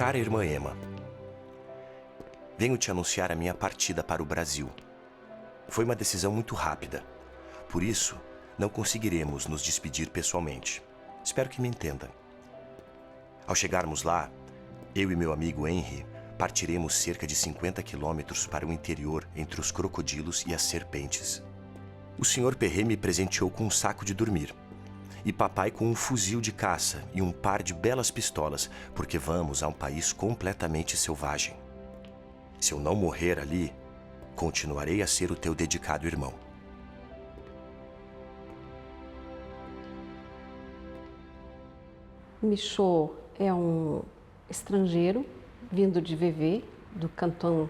Cara irmã Emma, venho te anunciar a minha partida para o Brasil. Foi uma decisão muito rápida. Por isso, não conseguiremos nos despedir pessoalmente. Espero que me entenda. Ao chegarmos lá, eu e meu amigo Henry partiremos cerca de 50 quilômetros para o interior entre os crocodilos e as serpentes. O Sr. Perret me presenteou com um saco de dormir e papai com um fuzil de caça e um par de belas pistolas, porque vamos a um país completamente selvagem. Se eu não morrer ali, continuarei a ser o teu dedicado irmão. Michaud é um estrangeiro vindo de Vevey, do canton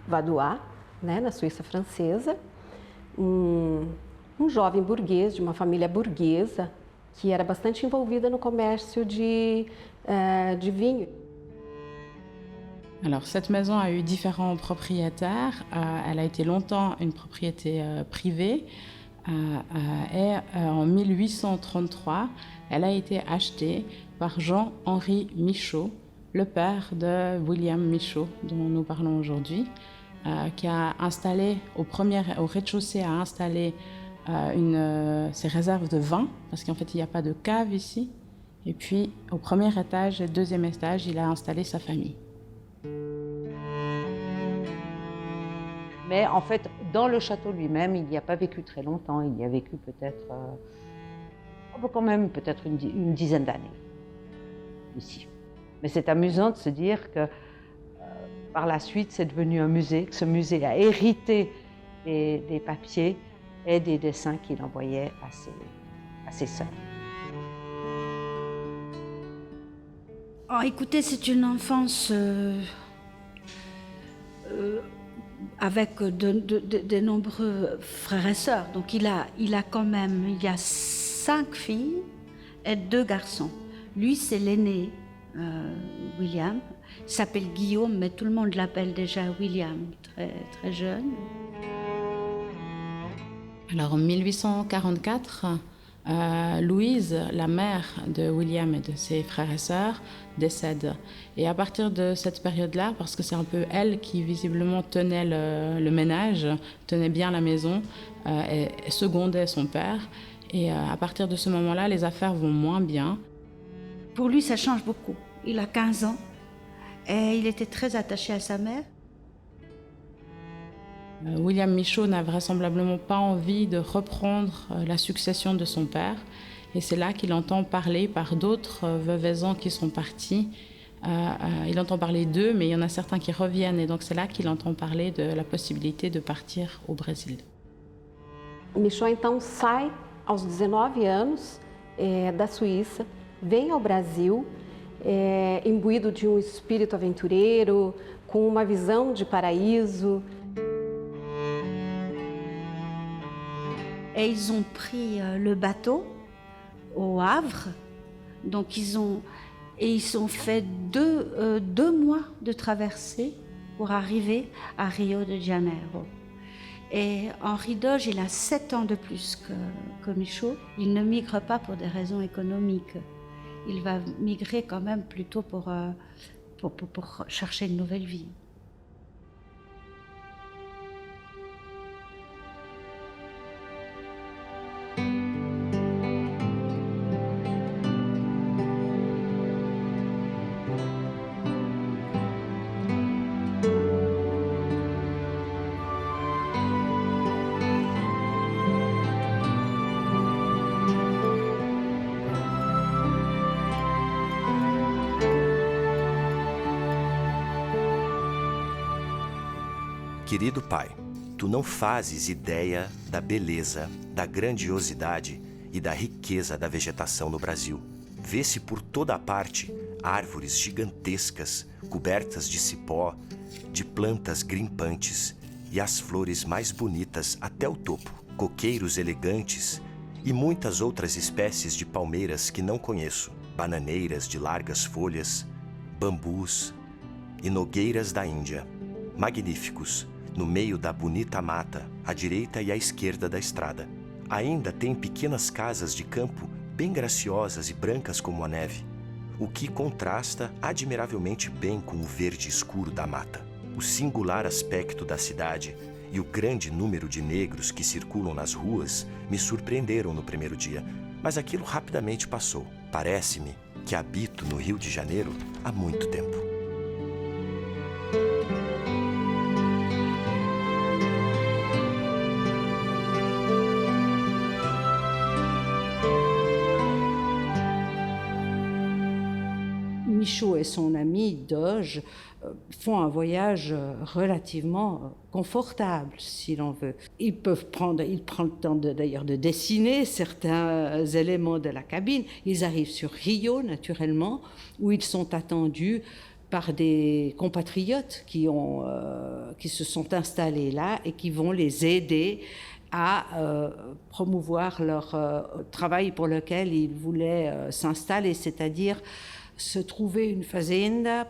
Vadois, né, na Suíça francesa. Um jovem burguês, de uma família burguesa, que era bastante envolvida no comércio de vinho. Alors, cette maison a eu différents propriétaires. Elle a été longtemps une propriété privée. Et en 1833, elle a été achetée par Jean-Henri Michaud, le père de William Michaud, dont nous parlons aujourd'hui, qui a installé au rez-de-chaussée, a installé ses réserves de vin, parce qu'en fait, il n'y a pas de cave ici. Et puis, au premier étage et deuxième étage, il a installé sa famille. Mais en fait, dans le château lui-même, il n'y a pas vécu très longtemps. Il y a vécu peut-être, quand même peut-être une dizaine d'années ici. Mais c'est amusant de se dire que par la suite, c'est devenu un musée, que ce musée a hérité des papiers et des dessins qu'il envoyait à ses sœurs. Oh, écoutez, c'est une enfance avec de nombreux frères et sœurs. Donc il a quand même, il y a 5 filles et 2 garçons. Lui, c'est l'aîné, William. Il s'appelle Guillaume, mais tout le monde l'appelle déjà William, très, très jeune. Alors en 1844, Louise, la mère de William et de ses frères et sœurs, décède. Et à partir de cette période-là, parce que c'est un peu elle qui visiblement tenait le ménage, tenait bien la maison, et secondait son père, et à partir de ce moment-là, les affaires vont moins bien. Pour lui, ça change beaucoup. Il a 15 ans et il était très attaché à sa mère. William Michaud n'a vraisemblablement pas envie de reprendre la succession de son père. Et c'est là qu'il entend parler par d'autres veuvaisans qui sont partis. Il entend parler d'eux, mais il y en a certains qui reviennent. Et donc c'est là qu'il entend parler de la possibilité de partir au Brésil. Michaud então sai aos 19 anos da Suíça, vem ao Brasil, imbuído de espírito aventureiro, com uma visão de paraíso. Et ils ont pris le bateau au Havre, donc ils ont fait deux mois de traversée pour arriver à Rio de Janeiro. Et Henri Doge, il a 7 ans de plus que Michaud. Il ne migre pas pour des raisons économiques. Il va migrer quand même plutôt pour chercher une nouvelle vie. Querido pai, tu não fazes ideia da beleza, da grandiosidade e da riqueza da vegetação no Brasil. Vê-se por toda a parte árvores gigantescas, cobertas de cipó, de plantas grimpantes e as flores mais bonitas até o topo, coqueiros elegantes e muitas outras espécies de palmeiras que não conheço, bananeiras de largas folhas, bambus e nogueiras da Índia, magníficos, no meio da bonita mata, à direita e à esquerda da estrada. Ainda tem pequenas casas de campo bem graciosas e brancas como a neve. o que contrasta admiravelmente bem com o verde escuro da mata. O singular aspecto da cidade e o grande número de negros que circulam nas ruas me surpreenderam no primeiro dia, mas aquilo rapidamente passou. Parece-me que habito no Rio de Janeiro há muito tempo. Michaud et son ami Doge font un voyage relativement confortable, si l'on veut. Il prend le temps d'ailleurs de dessiner certains éléments de la cabine. Ils arrivent sur Rio, naturellement, où ils sont attendus par des compatriotes qui se sont installés là et qui vont les aider à promouvoir leur travail pour lequel ils voulaient s'installer, c'est-à-dire se trouver une fazenda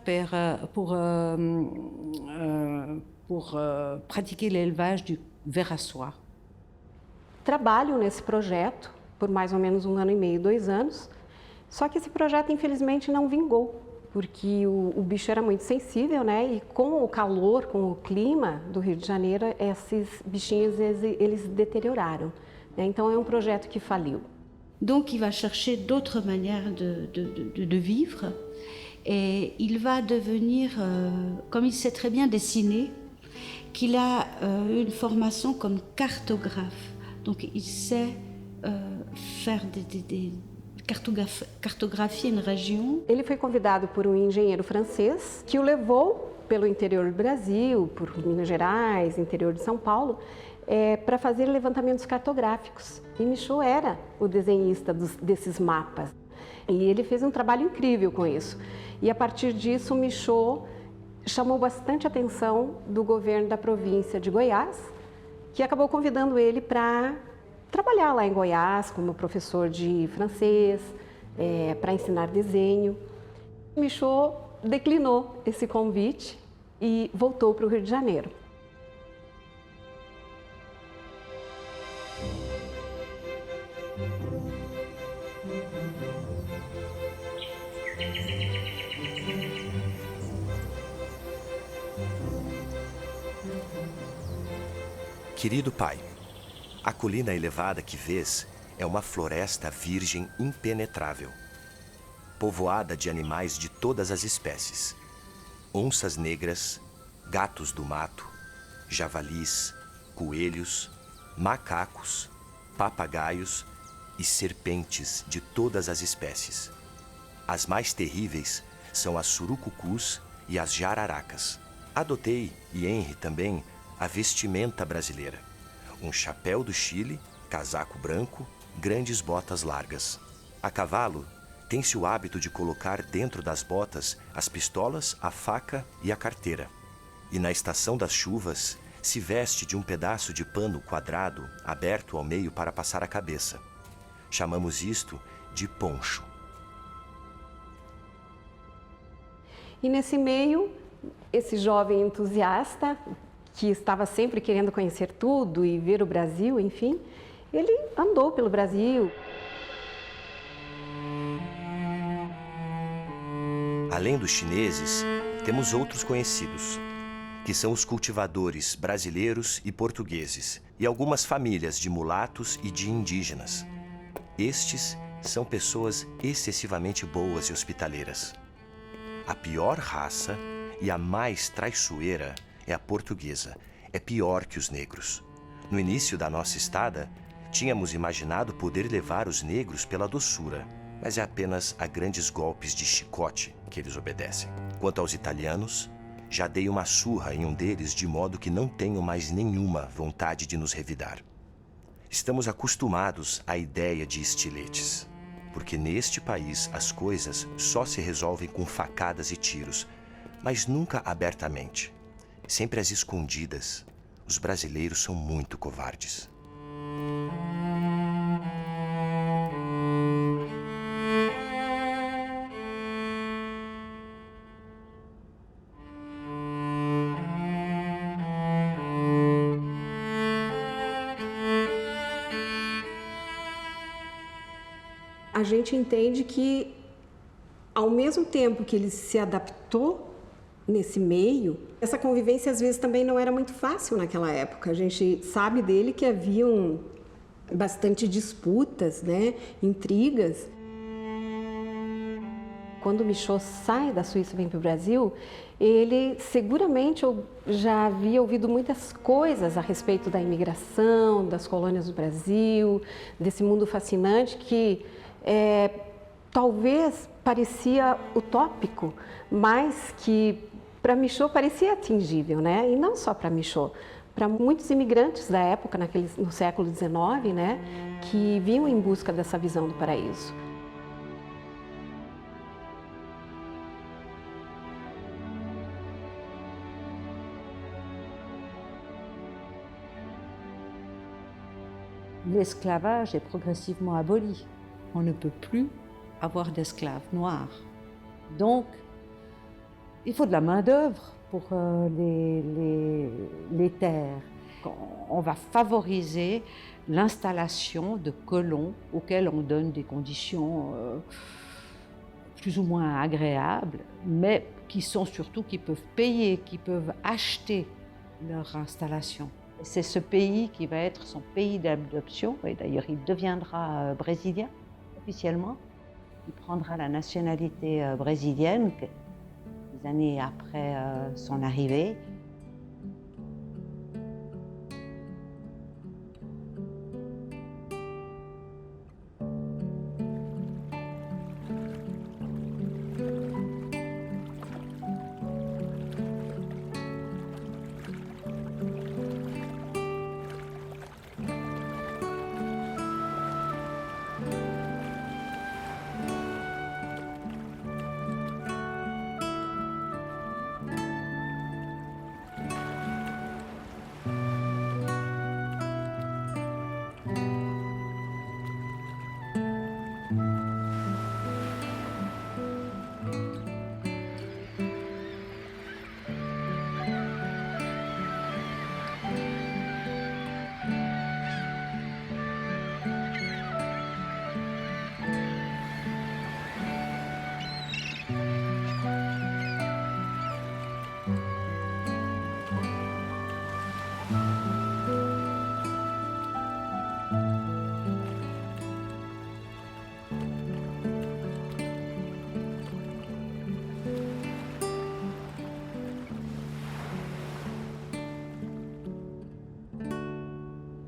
pour pratiquer l'élevage du ver à soie. Trabalho nesse projeto por mais ou menos 1 ano e meio, 2 anos, só que esse projeto infelizmente não vingou, porque o bicho era muito sensível, né? E com o calor, com o clima do Rio de Janeiro, esses bichinhos eles deterioraram, né? Então é um projeto que faliu. Donc il va chercher d'autres manières de vivre et il va devenir, comme il sait très bien dessiner, qu'il a une formation comme cartographe. Donc il sait faire cartografier une région. Ele foi convidado por um engenheiro francês que o levou pelo interior do Brasil, por Minas Gerais, interior de São Paulo, para fazer levantamentos cartográficos. E Michaud era o desenhista desses mapas. E ele fez um trabalho incrível com isso. E a partir disso, Michaud chamou bastante atenção do governo da província de Goiás, que acabou convidando ele para trabalhar lá em Goiás como professor de francês, para ensinar desenho. Michaud declinou esse convite e voltou para o Rio de Janeiro. Querido pai, a colina elevada que vês é uma floresta virgem impenetrável, povoada de animais de todas as espécies: onças negras, gatos do mato, javalis, coelhos, macacos, papagaios e serpentes de todas as espécies. As mais terríveis são as surucucus e as jararacas. Adotei, e Henry também, a vestimenta brasileira: um chapéu do Chile, casaco branco, grandes botas largas. A cavalo, tem-se o hábito de colocar dentro das botas as pistolas, a faca e a carteira. E na estação das chuvas, se veste de um pedaço de pano quadrado aberto ao meio para passar a cabeça. Chamamos isto de poncho. E nesse meio, esse jovem entusiasta, que estava sempre querendo conhecer tudo e ver o Brasil, enfim, ele andou pelo Brasil. Além dos chineses, temos outros conhecidos, que são os cultivadores brasileiros e portugueses, e algumas famílias de mulatos e de indígenas. Estes são pessoas excessivamente boas e hospitaleiras. A pior raça e a mais traiçoeira é a portuguesa. É pior que os negros. No início da nossa estada, tínhamos imaginado poder levar os negros pela doçura, mas é apenas a grandes golpes de chicote que eles obedecem. Quanto aos italianos, já dei uma surra em um deles de modo que não tenho mais nenhuma vontade de nos revidar. Estamos acostumados à ideia de estiletes, porque neste país as coisas só se resolvem com facadas e tiros, mas nunca abertamente. Sempre às escondidas. Os brasileiros são muito covardes. A gente entende que Ao mesmo tempo que ele se adaptou nesse meio, essa convivência às vezes também não era muito fácil naquela época. A gente sabe dele que haviam bastante disputas, né, intrigas. Quando o Michaud sai da Suíça e vem para o Brasil, ele seguramente já havia ouvido muitas coisas a respeito da imigração, das colônias do Brasil, desse mundo fascinante que talvez parecia utópico, mas que para Michaud parecia atingível, né? E não só para Michaud, para muitos imigrantes da época, no século XIX, né, que vinham em busca dessa visão do paraíso. L'esclavage est progressivement aboli. On ne peut plus avoir d'esclaves noirs. Donc, il faut de la main-d'œuvre pour les terres. On va favoriser l'installation de colons auxquels on donne des conditions plus ou moins agréables, mais qui peuvent payer, qui peuvent acheter leur installation. C'est ce pays qui va être son pays d'adoption, et d'ailleurs il deviendra brésilien officiellement. Il prendra la nationalité brésilienne des années après son arrivée.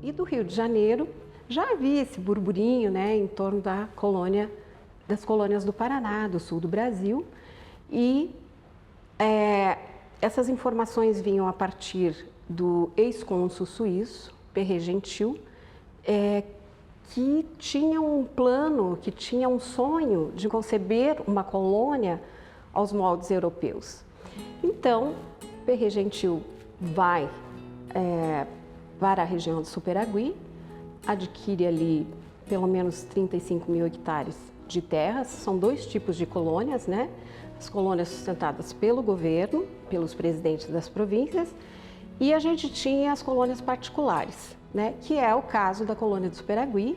E do Rio de Janeiro já havia esse burburinho, né, em torno das colônias do Paraná, do sul do Brasil, e essas informações vinham a partir do ex-cônsul suíço, Perret Gentil, que tinha um plano, que tinha um sonho de conceber uma colônia aos moldes europeus. Então, Perret Gentil vai para a região do Superagui, adquire ali pelo menos 35 mil hectares de terras. São dois tipos de colônias, né? As colônias sustentadas pelo governo, pelos presidentes das províncias, e a gente tinha as colônias particulares, né? Que é o caso da colônia do Superagui.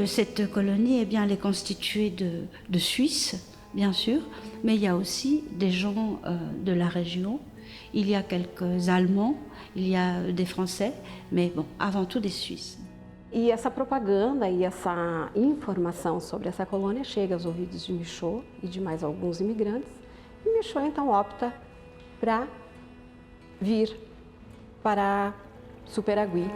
Cette colonie, eh bien, elle est constituée de Suisses, bien sûr, mais il y a aussi des gens de la région. Il y a quelques Allemands, il y a des Français, mais bon, avant tout des Suisses. E essa propaganda e essa informação sobre essa colônia chega aos ouvidos de Michaud e de mais alguns imigrantes. E Michaud então opta para vir para Superagui.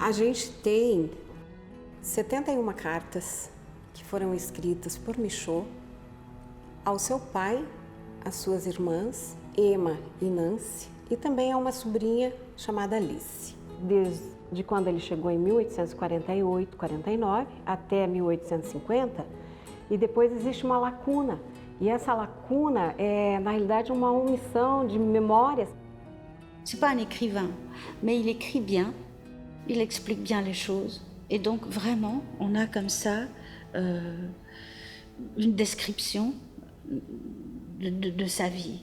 A gente tem 71 cartas que foram escritas por Michaud ao seu pai, às suas irmãs, Emma e Nancy, e também a uma sobrinha chamada Alice. de quando ele chegou em 1848, 49, até 1850, e depois existe uma lacuna. E essa lacuna é, na realidade, uma omissão de memórias. C'est pas un écrivain, mais il écrit bien, il explique bien les choses. Et donc, vraiment, on a comme ça une description de sa vie.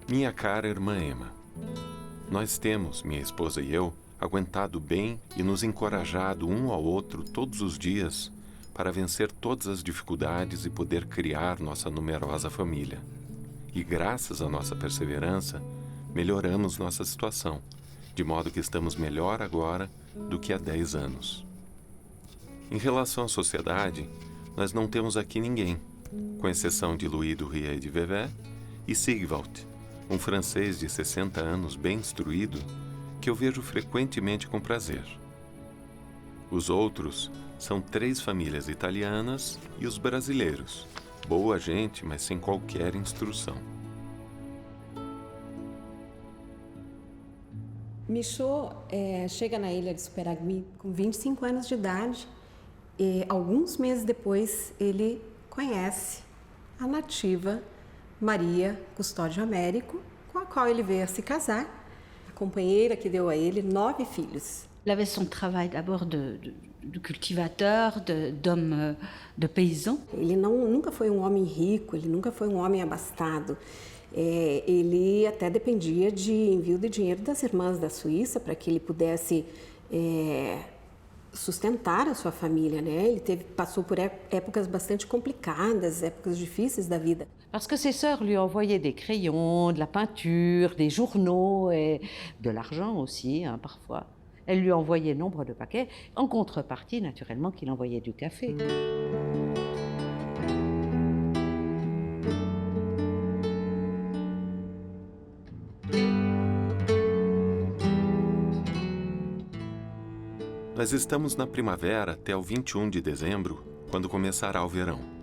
Minha cara irmã Emma, nós temos, minha esposa e eu, aguentado bem e nos encorajado um ao outro todos os dias para vencer todas as dificuldades e poder criar nossa numerosa família. E graças à nossa perseverança, melhoramos nossa situação, de modo que estamos melhor agora do que há 10 anos. Em relação à sociedade, nós não temos aqui ninguém, com exceção de Louis do Ria e de Vevé, e Sigvald, um francês de 60 anos bem instruído, que eu vejo frequentemente com prazer. Os outros são 3 famílias italianas e os brasileiros, boa gente, mas sem qualquer instrução. Michaud chega na ilha de Superagui com 25 anos de idade e alguns meses depois ele conhece a nativa Maria Custódio Américo, com a qual ele veio a se casar, a companheira que deu a ele 9 filhos. Il avait son travail d'abord de cultivateur, d'homme, de paysan. Ele nunca foi um homem rico, ele nunca foi um homem abastado. Ele até dependia de envio de dinheiro das irmãs da Suíça para que ele pudesse sustentar a sua família, né? Ele passou por épocas bastante complicadas, épocas difíceis da vida. Parce que ses sœurs lui envoyaient des crayons, de la peinture, des journaux et de l'argent aussi, hein, parfois. Elles lui envoyaient nombre de paquets, en contrepartie, naturellement, qu'il envoyait du café. Nós estamos na primavera até o 21 de dezembro, quando começará o verão.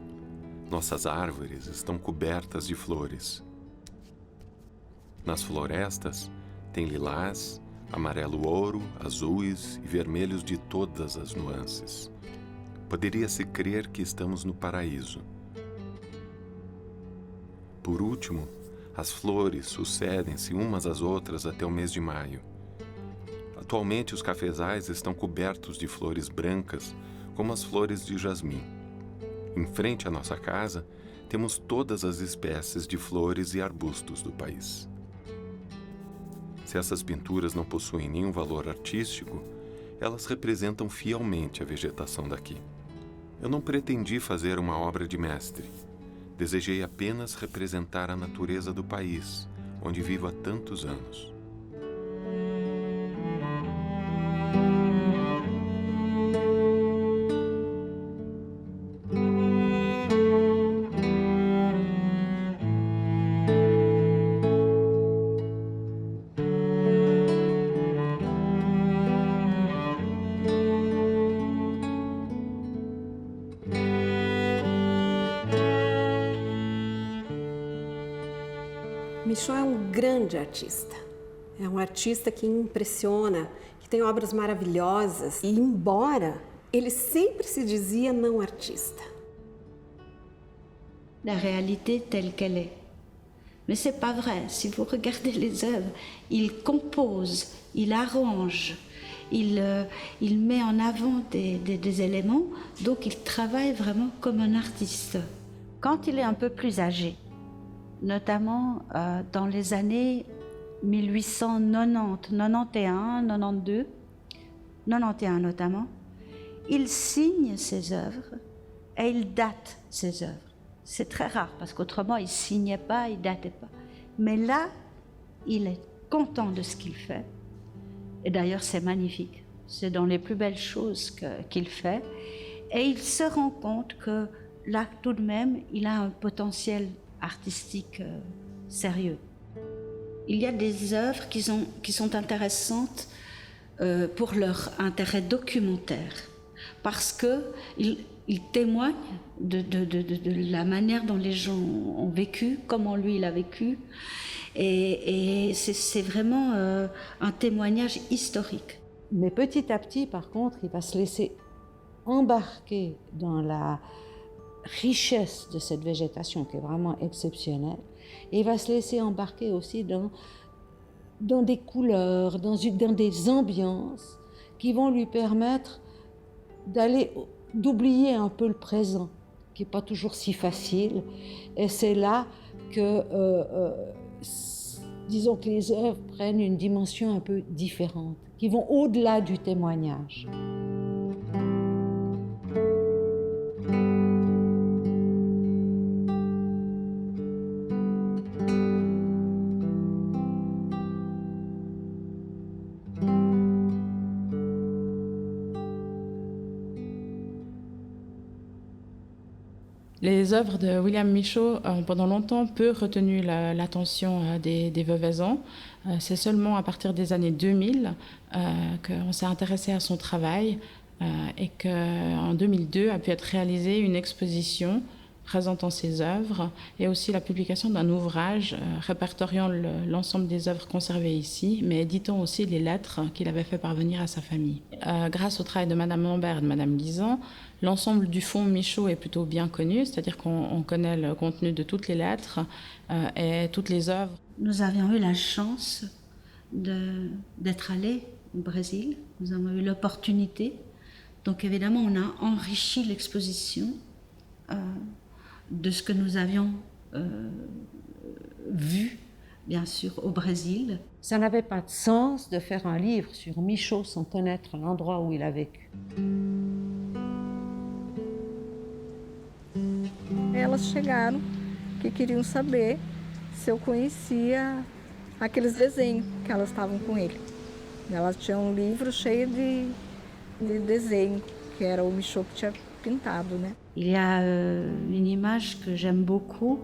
Nossas árvores estão cobertas de flores. Nas florestas, tem lilás, amarelo-ouro, azuis e vermelhos de todas as nuances. Poderia-se crer que estamos no paraíso. Por último, as flores sucedem-se umas às outras até o mês de maio. Atualmente, os cafezais estão cobertos de flores brancas, como as flores de jasmim. Em frente à nossa casa, temos todas as espécies de flores e arbustos do país. Se essas pinturas não possuem nenhum valor artístico, elas representam fielmente a vegetação daqui. Eu não pretendi fazer uma obra de mestre. Desejei apenas representar a natureza do país, onde vivo há tantos anos. Michaud é um grande artista. É um artista que impressiona, que tem obras maravilhosas. E embora Ele sempre se dizia não artista. La réalité telle qu'elle est. Mais c'est pas vrai. Si vous regardez les œuvres, il compose, il arrange, il met en avant des éléments, donc il travaille vraiment comme un artiste. Quand il est un peu plus âgé, notamment dans les années 1890, 91, 92, 91 notamment, il signe ses œuvres et il date ses œuvres. C'est très rare parce qu'autrement il signait pas, il datait pas. Mais là, il est content de ce qu'il fait. Et d'ailleurs, c'est magnifique. C'est dans les plus belles choses qu'il fait. Et il se rend compte que là, tout de même, il a un potentiel artistique sérieux. Il y a des œuvres qui sont intéressantes pour leur intérêt documentaire, parce qu'ils témoignent de la manière dont les gens ont vécu, comment lui il a vécu, et c'est vraiment un témoignage historique. Mais petit à petit, par contre, il va se laisser embarquer dans la richesse de cette végétation qui est vraiment exceptionnelle. Et il va se laisser embarquer aussi dans des couleurs, dans des ambiances qui vont lui permettre d'oublier un peu le présent, qui n'est pas toujours si facile. Et c'est là que, disons que les œuvres prennent une dimension un peu différente, qui vont au-delà du témoignage. Les œuvres de William Michaud ont pendant longtemps peu retenu l'attention des veuvaisans. C'est seulement à partir des années 2000 qu'on s'est intéressé à son travail et qu'en 2002 a pu être réalisée une exposition présentant ses œuvres et aussi la publication d'un ouvrage répertoriant l'ensemble des œuvres conservées ici, mais éditant aussi les lettres qu'il avait fait parvenir à sa famille. Grâce au travail de Madame Lambert et de Madame Lisan, l'ensemble du fonds Michaud est plutôt bien connu, c'est-à-dire qu'on connaît le contenu de toutes les lettres et toutes les œuvres. Nous avions eu la chance d'être allés au Brésil, nous avons eu l'opportunité. Donc évidemment, on a enrichi l'exposition de ce que nous avions vu, bien sûr, au Brésil. Ça n'avait pas de sens de faire un livre sur Michaud sans connaître l'endroit où il a vécu. Elas chegaram que queriam saber se eu conhecia aqueles desenhos que elas estavam com ele. Elas tinham um livro cheio de desenho, que era o Michaud que tinha pintado, né? Il y a une image que j'aime beaucoup,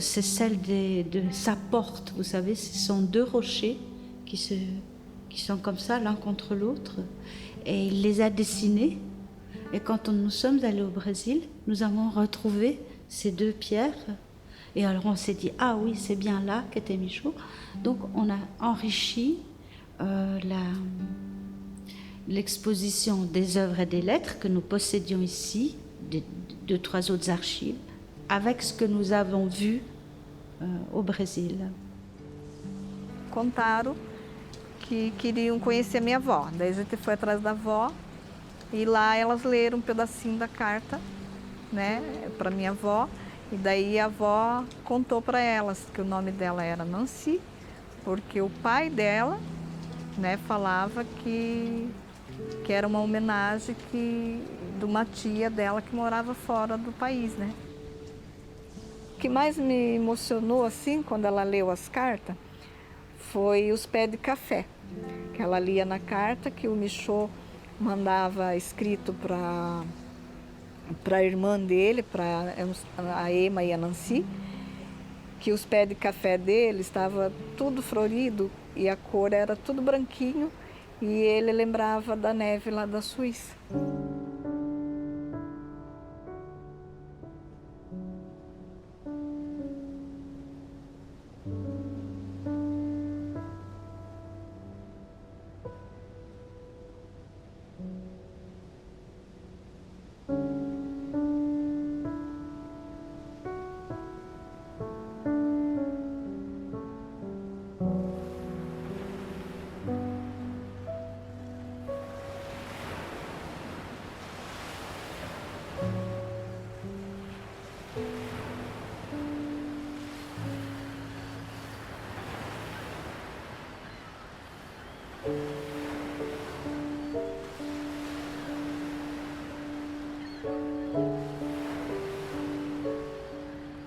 c'est celle de sa porte. Vous savez, ce sont deux rochers qui sont comme ça, l'un contre l'autre. Et il les a dessinés. Et quand nous sommes allés au Brésil, nous avons retrouvé ces deux pierres. Et alors on s'est dit, ah oui, c'est bien là qu'était Michaud. Donc on a enrichi l'exposition des œuvres et des lettres que nous possédions ici, de 3 autres archives, avec ce que nous avons vu au Brésil. Contaram que queriam conhecer a minha avó. Daí a gente foi atrás da avó e lá elas leram um pedacinho da carta, né, para minha avó. E daí a avó contou para elas que o nome dela era Nancy, porque o pai dela, né, falava que era uma homenagem de uma tia dela que morava fora do país, né? O que mais me emocionou, assim, quando ela leu as cartas, foi os pés de café, que ela lia na carta que o Michaud mandava escrito para a irmã dele, para a Emma e a Nancy, que os pés de café dele estava tudo florido e a cor era tudo branquinho, e ele lembrava da neve lá da Suíça.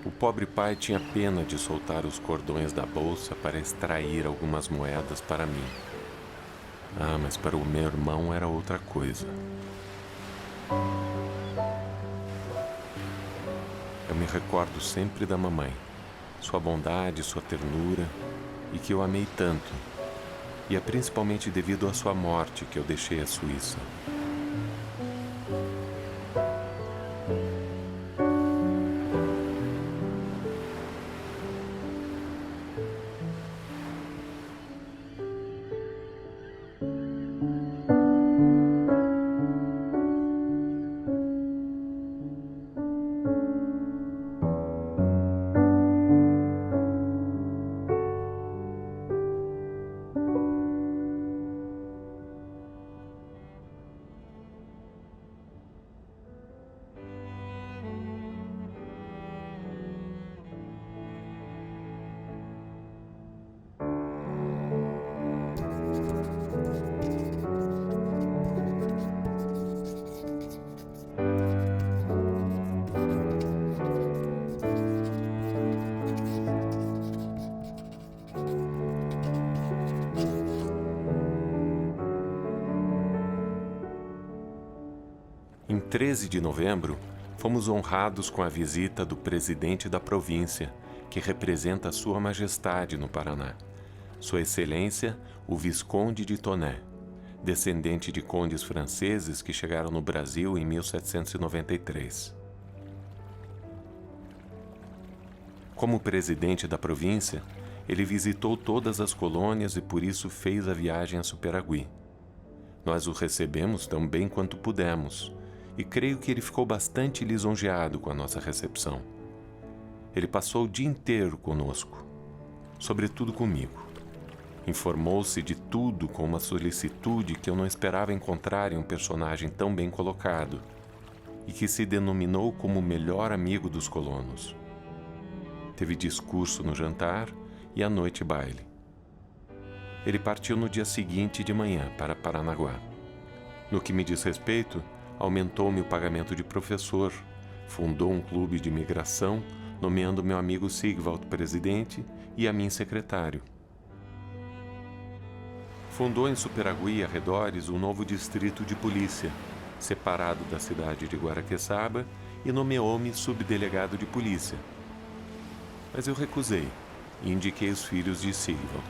O pobre pai tinha pena de soltar os cordões da bolsa para extrair algumas moedas para mim. Ah, mas para o meu irmão era outra coisa. Eu me recordo sempre da mamãe, sua bondade, sua ternura, e que eu amei tanto. E é principalmente devido à sua morte que eu deixei a Suíça. Em 13 de novembro, fomos honrados com a visita do presidente da província, que representa Sua Majestade no Paraná, Sua Excelência, o Visconde de Tonné, descendente de condes franceses que chegaram no Brasil em 1793. Como presidente da província, ele visitou todas as colônias e por isso fez a viagem a Superagui. Nós o recebemos tão bem quanto pudemos, e creio que ele ficou bastante lisonjeado com a nossa recepção. Ele passou o dia inteiro conosco, sobretudo comigo. Informou-se de tudo com uma solicitude que eu não esperava encontrar em um personagem tão bem colocado e que se denominou como o melhor amigo dos colonos. Teve discurso no jantar e à noite baile. Ele partiu no dia seguinte de manhã para Paranaguá. No que me diz respeito, aumentou-me o pagamento de professor, fundou um clube de imigração, nomeando meu amigo Sigvald presidente e a mim secretário. Fundou em Superagui e arredores um novo distrito de polícia, separado da cidade de Guaraqueçaba, e nomeou-me subdelegado de polícia. Mas eu recusei e indiquei os filhos de Sigvald.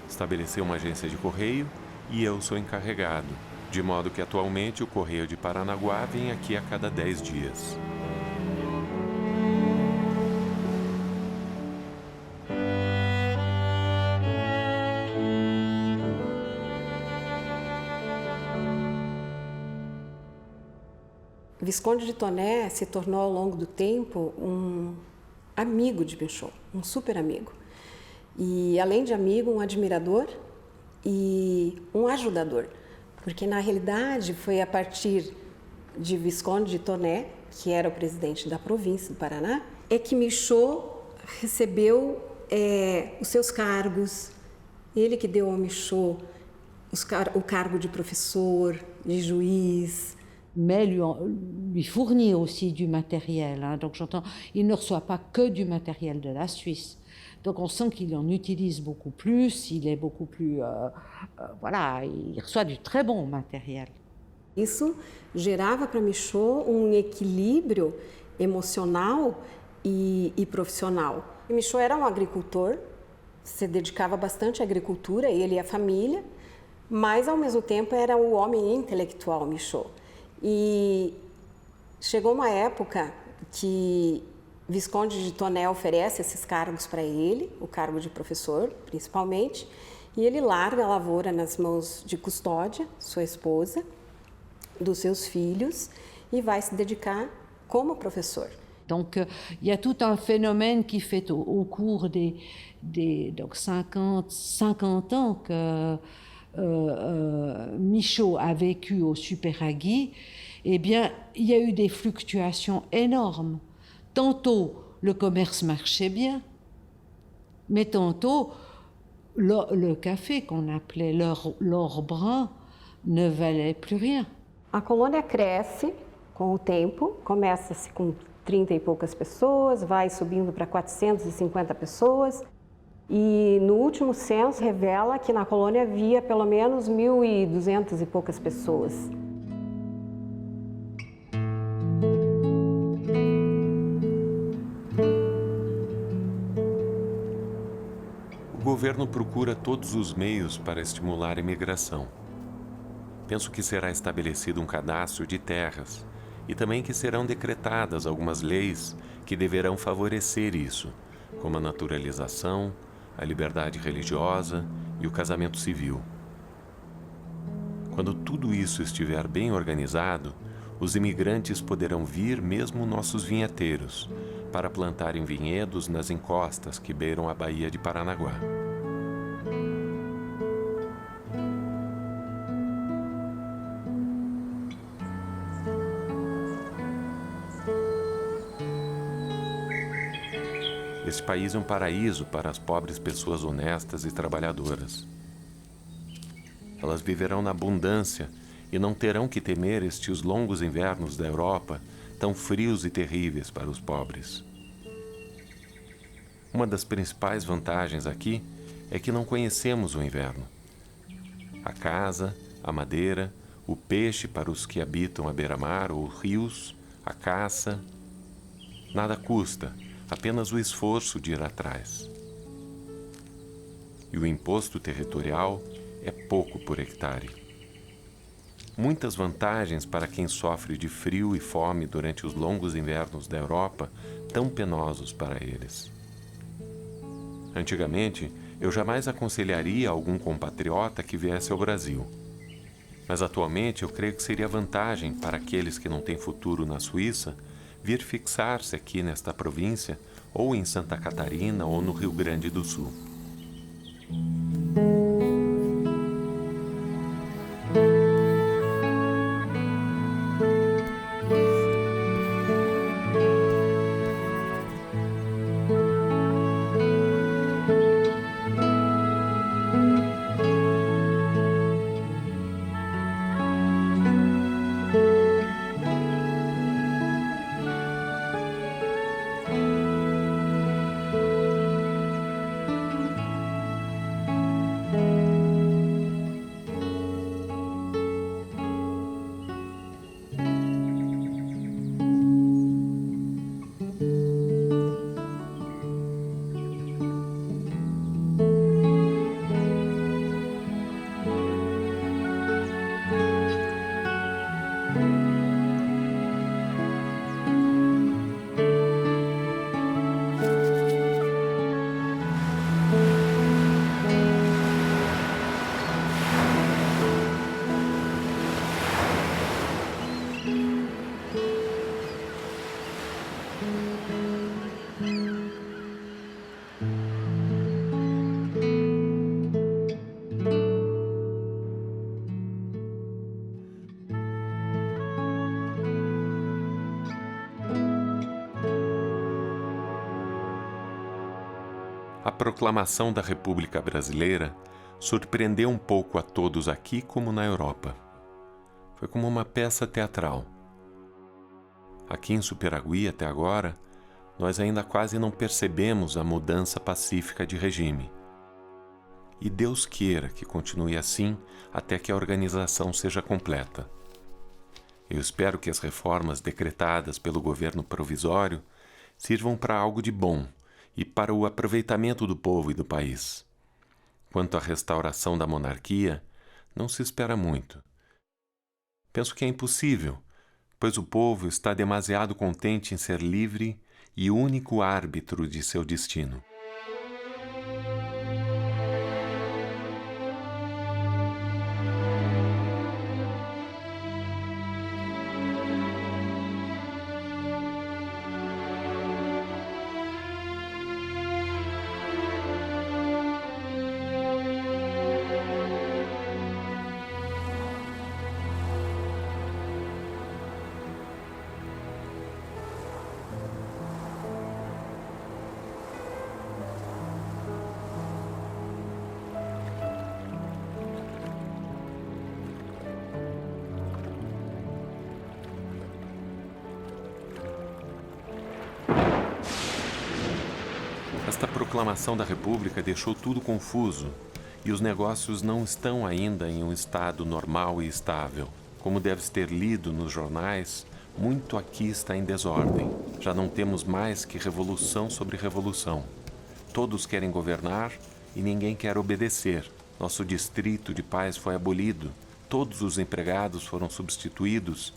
Estabeleceu uma agência de correio e eu sou encarregado, de modo que atualmente o Correio de Paranaguá vem aqui a cada 10 dias. Visconde de Tonné se tornou ao longo do tempo um amigo de Michaud, um super amigo. E além de amigo, um admirador e um ajudador. Porque, na realidade, foi a partir de Visconde de Tonné, que era o presidente da província do Paraná, é que Michaud recebeu os seus cargos. Ele que deu ao Michaud o cargo de professor, de juiz. Mais lui fournit aussi du matériel. Hein. Donc j'entends, il ne reçoit pas que du matériel de la Suisse. Donc on sent qu'il en utilise beaucoup plus, il est beaucoup plus... voilà, il reçoit du très bon matériel. Isso gerava para Michaud um equilíbrio emocional e profissional. E Michaud era um agricultor, se dedicava bastante à agricultura, ele e a família, mas ao mesmo tempo era o homem intelectual, Michaud. E chegou uma época que Visconde de Tonné oferece esses cargos para ele, o cargo de professor, principalmente, e ele larga a lavoura nas mãos de Custódia, sua esposa, dos seus filhos, e vai se dedicar como professor. Donc, il y a tout un phénomène qui fait au cours des donc 50 ans que Michaud a vécu au Superagui. Eh bien, il y a eu des fluctuations énormes. Tantôt, le commerce marchait bien, mais tantôt, Le café qu'on appelait l'or brun ne valait plus rien. A colônia cresce com o tempo, começa-se com 30 e poucas pessoas, vai subindo para 450 pessoas. E no último censo revela que na colônia havia pelo menos 1.200 e poucas pessoas. O governo procura todos os meios para estimular a imigração. Penso que será estabelecido um cadastro de terras e também que serão decretadas algumas leis que deverão favorecer isso, como a naturalização, a liberdade religiosa e o casamento civil. Quando tudo isso estiver bem organizado, os imigrantes poderão vir mesmo nossos vinheteiros para plantarem vinhedos nas encostas que beiram a Baía de Paranaguá. Este país é um paraíso para as pobres pessoas honestas e trabalhadoras. Elas viverão na abundância e não terão que temer estes longos invernos da Europa, tão frios e terríveis para os pobres. Uma das principais vantagens aqui é que não conhecemos o inverno. A casa, a madeira, o peixe para os que habitam à beira-mar ou rios, a caça, nada custa, apenas o esforço de ir atrás. E o imposto territorial é pouco por hectare. Muitas vantagens para quem sofre de frio e fome durante os longos invernos da Europa, tão penosos para eles. Antigamente, eu jamais aconselharia algum compatriota que viesse ao Brasil. Mas atualmente eu creio que seria vantagem para aqueles que não têm futuro na Suíça vir fixar-se aqui nesta província, ou em Santa Catarina, ou no Rio Grande do Sul. A proclamação da República Brasileira surpreendeu um pouco a todos aqui como na Europa. Foi como uma peça teatral. Aqui em Superagui, até agora, nós ainda quase não percebemos a mudança pacífica de regime. E Deus queira que continue assim até que a organização seja completa. Eu espero que as reformas decretadas pelo governo provisório sirvam para algo de bom e para o aproveitamento do povo e do país. Quanto à restauração da monarquia, não se espera muito. Penso que é impossível, pois o povo está demasiado contente em ser livre e único árbitro de seu destino. proclamação da República deixou tudo confuso e os negócios não estão ainda em um estado normal e estável. Como deves ter lido nos jornais, muito aqui está em desordem. Já não temos mais que revolução sobre revolução. Todos querem governar e ninguém quer obedecer. Nosso distrito de paz foi abolido, todos os empregados foram substituídos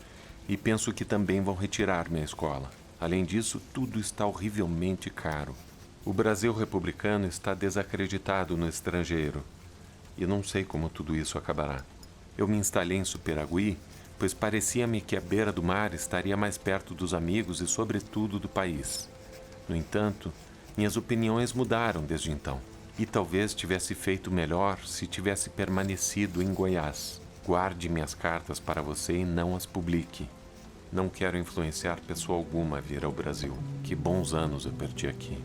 e penso que também vão retirar minha escola. Além disso, tudo está horrivelmente caro. O Brasil republicano está desacreditado no estrangeiro e não sei como tudo isso acabará. Eu me instalei em Superagui, pois parecia-me que a beira do mar estaria mais perto dos amigos e, sobretudo, do país. No entanto, minhas opiniões mudaram desde então. E talvez tivesse feito melhor se tivesse permanecido em Goiás. Guarde minhas cartas para você e não as publique. Não quero influenciar pessoa alguma a vir ao Brasil. Que bons anos eu perdi aqui.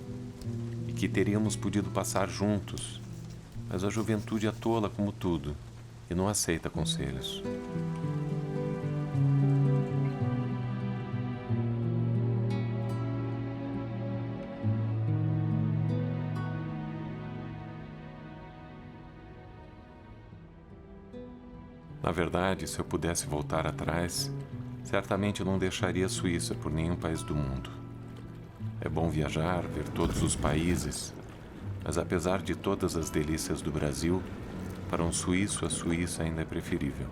E que teríamos podido passar juntos. Mas a juventude é tola como tudo e não aceita conselhos. Na verdade, se eu pudesse voltar atrás, certamente não deixaria a Suíça por nenhum país do mundo. É bom viajar, ver todos os países, mas apesar de todas as delícias do Brasil, para um suíço a Suíça ainda é preferível.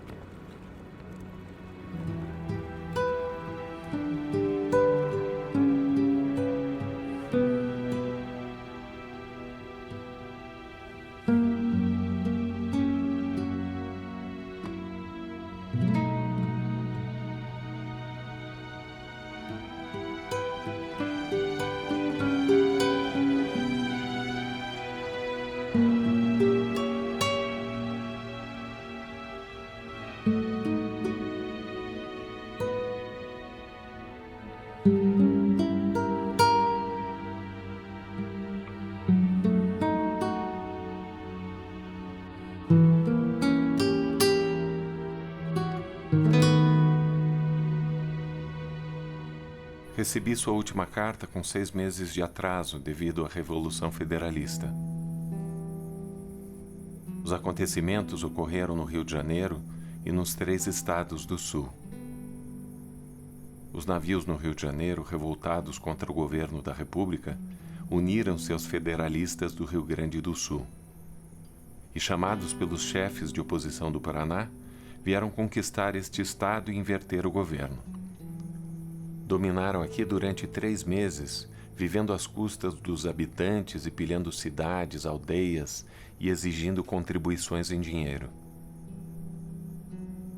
Recebi sua última carta com 6 meses de atraso devido à Revolução Federalista. Os acontecimentos ocorreram no Rio de Janeiro e nos 3 estados do Sul. Os navios no Rio de Janeiro, revoltados contra o governo da República, uniram-se aos federalistas do Rio Grande do Sul. E, chamados pelos chefes de oposição do Paraná, vieram conquistar este estado e inverter o governo. Dominaram aqui durante 3 meses, vivendo às custas dos habitantes e pilhando cidades, aldeias e exigindo contribuições em dinheiro.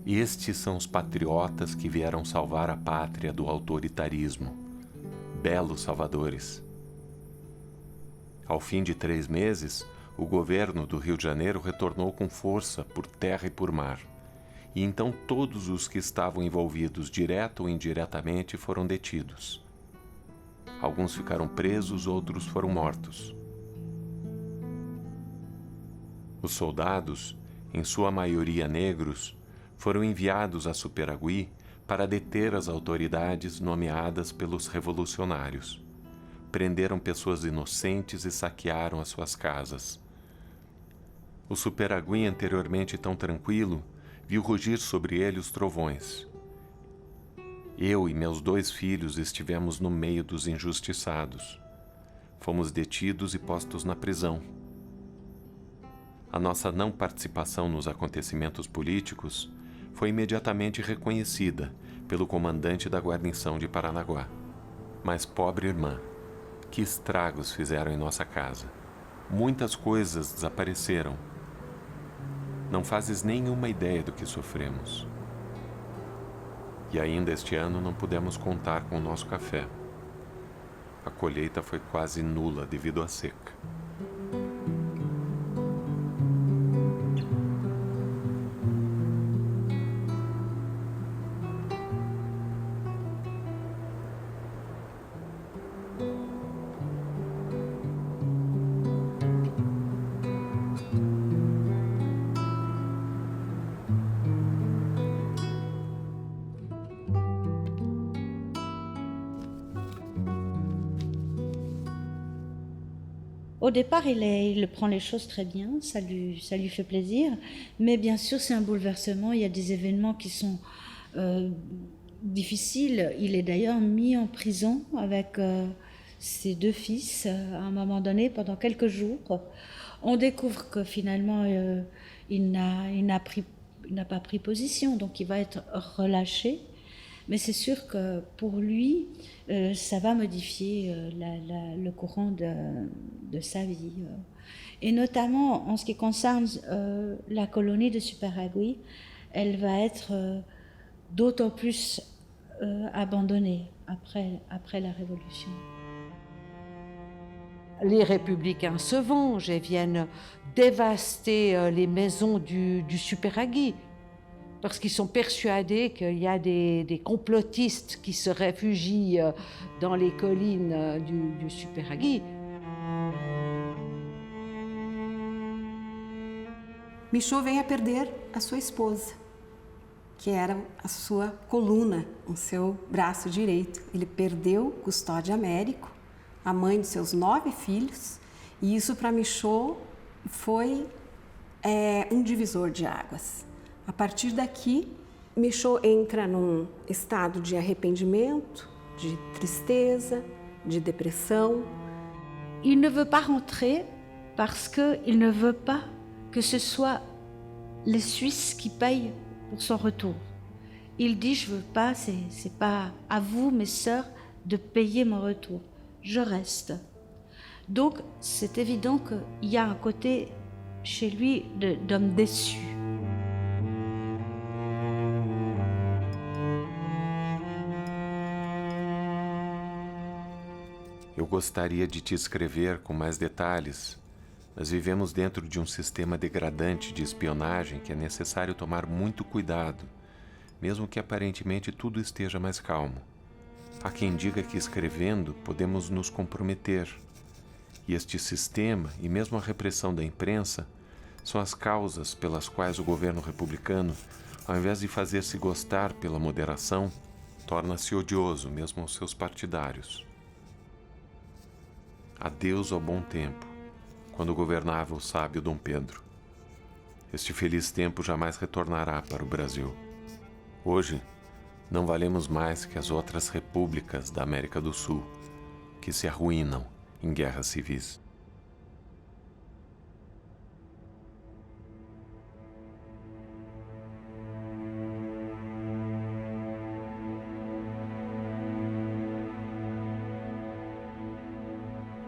Estes são os patriotas que vieram salvar a pátria do autoritarismo. Belos salvadores. Ao fim de 3 meses, o governo do Rio de Janeiro retornou com força por terra e por mar. E então todos os que estavam envolvidos direto ou indiretamente foram detidos. Alguns ficaram presos, outros foram mortos. Os soldados, em sua maioria negros, foram enviados a Superagui para deter as autoridades nomeadas pelos revolucionários. Prenderam pessoas inocentes e saquearam as suas casas. O Superagui, anteriormente tão tranquilo, viu rugir sobre ele os trovões. Eu e meus 2 filhos estivemos no meio dos injustiçados. Fomos detidos e postos na prisão. A nossa não participação nos acontecimentos políticos foi imediatamente reconhecida pelo comandante da guarnição de Paranaguá. Mas, pobre irmã, que estragos fizeram em nossa casa. Muitas coisas desapareceram. Não fazes nenhuma ideia do que sofremos. E ainda este ano não pudemos contar com o nosso café. A colheita foi quase nula devido à seca. Au départ, il prend les choses très bien, ça lui fait plaisir, mais bien sûr, c'est un bouleversement, il y a des événements qui sont difficiles. Il est d'ailleurs mis en prison avec ses 2 fils à un moment donné, pendant quelques jours. On découvre que finalement, il n'a pas pris position, donc il va être relâché. Mais c'est sûr que pour lui, ça va modifier le courant de sa vie. Et notamment en ce qui concerne la colonie de Superagui, elle va être d'autant plus abandonnée après la Révolution. Les républicains se vengent et viennent dévaster les maisons du Superagui, parce qu'ils sont persuadés qu'il y a des complotistes qui se réfugient dans les collines du Superagui. Michaud vem a perder a sua esposa, que era a sua coluna, o seu braço direito. Ele perdeu Custódio Américo, a mãe dos seus 9 filhos, e isso para Michaud foi um divisor de águas. A partir daqui, Michaud entra num estado de arrependimento, de tristeza, de depressão. Il ne veut pas rentrer parce qu'il ne veut pas que ce soit les Suisses qui payent pour son retour. Il dit, je veux pas, c'est pas à vous, mes sœurs, de payer mon retour. Je reste. Donc, c'est évident qu'il y a un côté chez lui d'homme déçu. Eu gostaria de te escrever com mais detalhes, mas vivemos dentro de um sistema degradante de espionagem que é necessário tomar muito cuidado, mesmo que aparentemente tudo esteja mais calmo. Há quem diga que escrevendo podemos nos comprometer, e este sistema e mesmo a repressão da imprensa são as causas pelas quais o governo republicano, ao invés de fazer-se gostar pela moderação, torna-se odioso mesmo aos seus partidários. Adeus ao bom tempo, quando governava o sábio Dom Pedro. Este feliz tempo jamais retornará para o Brasil. Hoje, não valemos mais que as outras repúblicas da América do Sul, que se arruinam em guerras civis.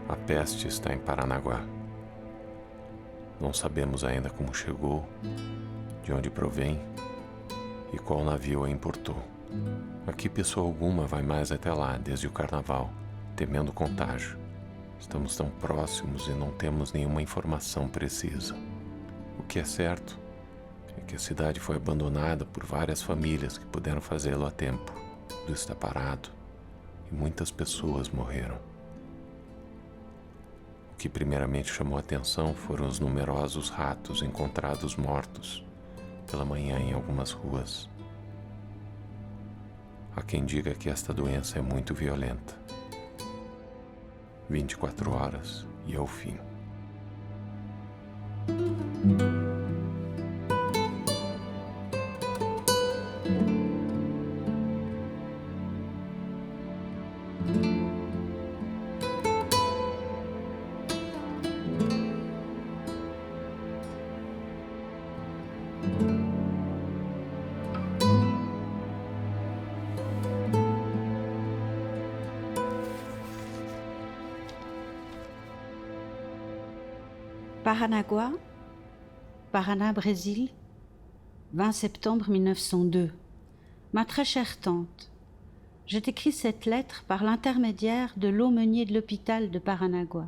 A peste está em Paranaguá. Não sabemos ainda como chegou, de onde provém e qual navio a importou. Aqui pessoa alguma vai mais até lá desde o carnaval, temendo contágio. Estamos tão próximos e não temos nenhuma informação precisa. O que é certo é que a cidade foi abandonada por várias famílias que puderam fazê-lo a tempo. Tudo está parado e muitas pessoas morreram. O que primeiramente chamou a atenção foram os numerosos ratos encontrados mortos pela manhã em algumas ruas. Há quem diga que esta doença é muito violenta. 24 horas e é o fim. Paranaguá, Paraná, Brésil, 20 septembre 1902. Ma très chère tante, je t'écris cette lettre par l'intermédiaire de l'aumônier de l'hôpital de Paranaguá.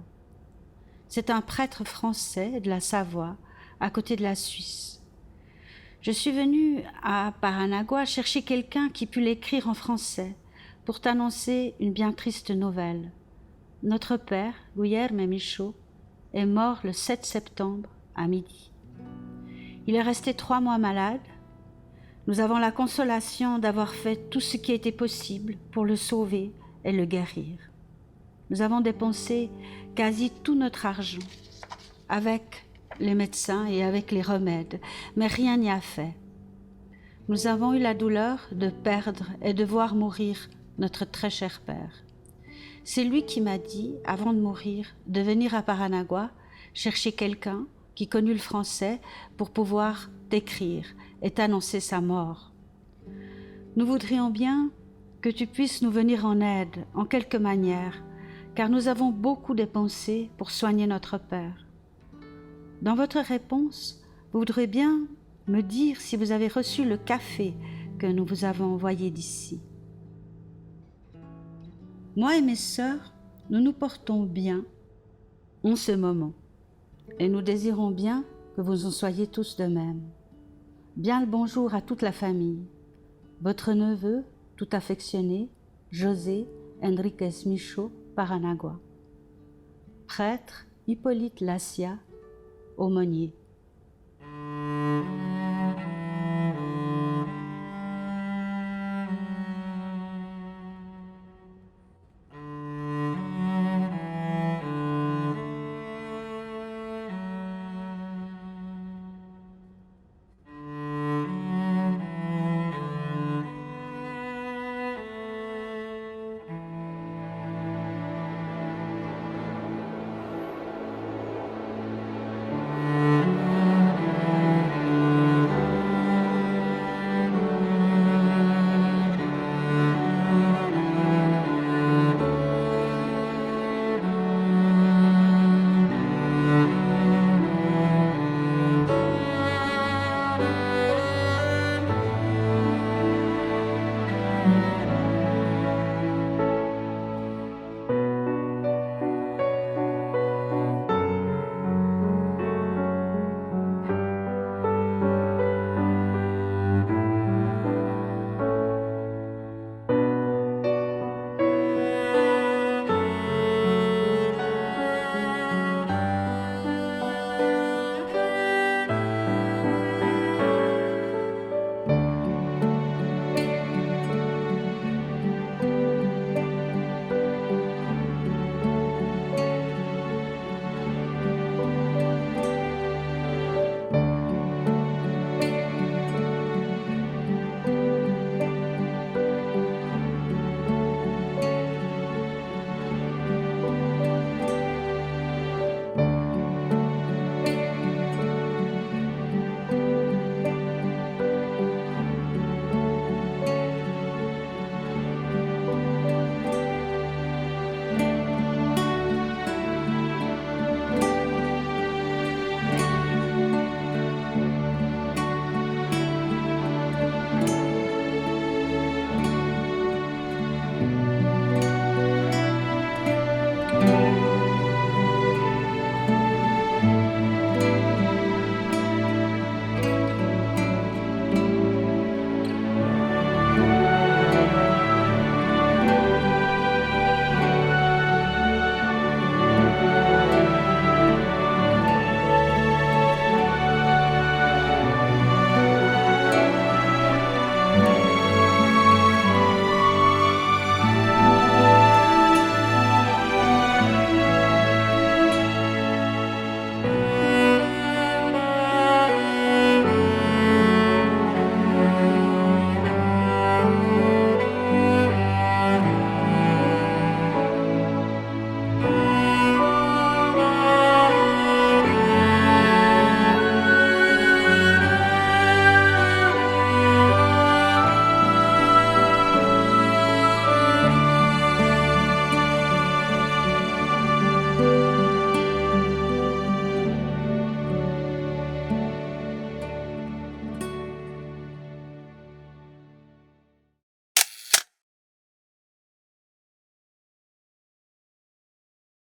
C'est un prêtre français de la Savoie, à côté de la Suisse. Je suis venue à Paranaguá chercher quelqu'un qui pût l'écrire en français pour t'annoncer une bien triste nouvelle. Notre père, Guilherme Michaud, est mort le 7 septembre à midi. Il est resté 3 mois malade. Nous avons la consolation d'avoir fait tout ce qui était possible pour le sauver et le guérir. Nous avons dépensé quasi tout notre argent avec les médecins et avec les remèdes, mais rien n'y a fait. Nous avons eu la douleur de perdre et de voir mourir notre très cher père. C'est lui qui m'a dit, avant de mourir, de venir à Paranagua chercher quelqu'un qui connut le français pour pouvoir t'écrire et t'annoncer sa mort. Nous voudrions bien que tu puisses nous venir en aide en quelque manière, car nous avons beaucoup dépensé pour soigner notre père. Dans votre réponse, vous voudrez bien me dire si vous avez reçu le café que nous vous avons envoyé d'ici. Moi et mes sœurs, nous nous portons bien en ce moment et nous désirons bien que vous en soyez tous de même. Bien le bonjour à toute la famille. Votre neveu, tout affectionné, José Enriquez Michaud, Paranagua. Prêtre Hippolyte Lassia, aumônier.